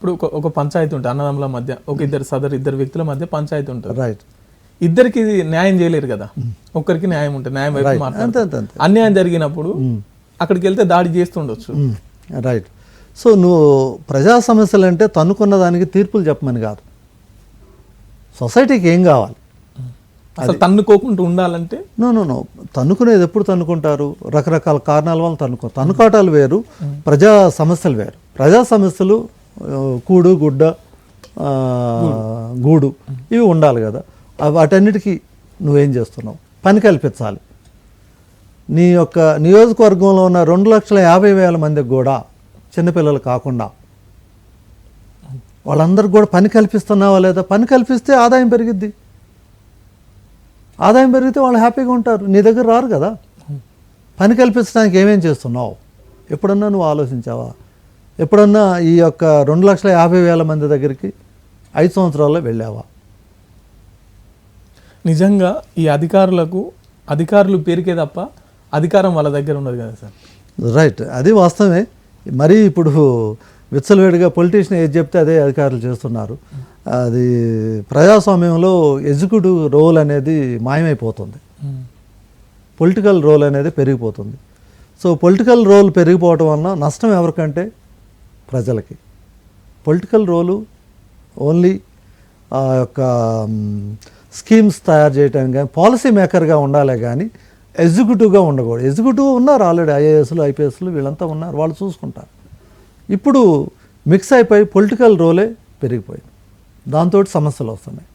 ఇప్పుడు ఒక పంచాయతీ ఉంటుంది అన్నదమ్ముల మధ్య, ఒక ఇద్దరు వ్యక్తుల మధ్య పంచాయతీ ఉంటుంది. రైట్. ఇద్దరికి న్యాయం చేయలేరు కదా, ఒక్కరికి న్యాయం ఉంటుంది, న్యాయం వైపు మాట్లాడతారు. అన్యాయం జరిగినప్పుడు అక్కడికి వెళ్తే దాడి చేస్తుండొచ్చు. రైట్. సో నువ్వు ప్రజా సమస్యలు అంటే తన్నుకున్న దానికి తీర్పులు చెప్పమని కాదు, సొసైటీకి ఏం కావాలి అసలు తన్నుకోకుండా ఉండాలంటే. నో తన్నుకునేది ఎప్పుడు తన్నుకుంటారు? రకరకాల కారణాల వల్ల తన్నుకోవటాలు వేరు, ప్రజా సమస్యలు వేరు. ప్రజా సమస్యలు కూడు గుడ్డ గూడు ఇవి ఉండాలి కదా. వాటన్నిటికీ నువ్వేం చేస్తున్నావు? పని కల్పించాలి. నీ యొక్క నియోజకవర్గంలో ఉన్న 2,50,000 మందికి కూడా చిన్నపిల్లలు కాకుండా వాళ్ళందరికీ కూడా పని కల్పిస్తున్నావా లేదా? పని కల్పిస్తే ఆదాయం పెరిగిద్ది. ఆదాయం పెరిగితే వాళ్ళు హ్యాపీగా ఉంటారు, నీ దగ్గర రారు కదా. పని కల్పించడానికి ఏమేం చేస్తున్నావు? ఎప్పుడన్నా నువ్వు ఆలోచించావా? ఎప్పుడన్నా ఈ యొక్క 2,50,000 మంది దగ్గరికి 5 సంవత్సరాల్లో వెళ్ళావా? నిజంగా ఈ అధికారులు పేరుకే తప్ప అధికారం వాళ్ళ దగ్గర ఉండదు కదా సార్. రైట్, అది వాస్తవమే. మరీ ఇప్పుడు విచ్చలవేడిగా పొలిటీషియన్ ఏది చెప్తే అదే అధికారులు చేస్తున్నారు. అది ప్రజాస్వామ్యంలో ఎగ్జిక్యూటివ్ రోల్ అనేది మాయమైపోతుంది, పొలిటికల్ రోల్ అనేది పెరిగిపోతుంది. సో పొలిటికల్ రోల్ పెరిగిపోవటం వలన నష్టం ఎవరికంటే ప్రజలకి. పొలిటికల్ రోలు ఓన్లీ ఆ యొక్క స్కీమ్స్ తయారు చేయడానికి కానీ పాలసీ మేకర్గా ఉండాలే కానీ ఎగ్జిక్యూటివ్గా ఉండకూడదు. ఎగ్జిక్యూటివ్ ఉన్నారు ఆల్రెడీ, ఐఏఎస్లు ఐపీఎస్లు వీళ్ళంతా ఉన్నారు, వాళ్ళు చూసుకుంటారు. ఇప్పుడు మిక్స్ అయిపోయి పొలిటికల్ రోలే పెరిగిపోయింది, దాంతో సమస్యలు వస్తున్నాయి.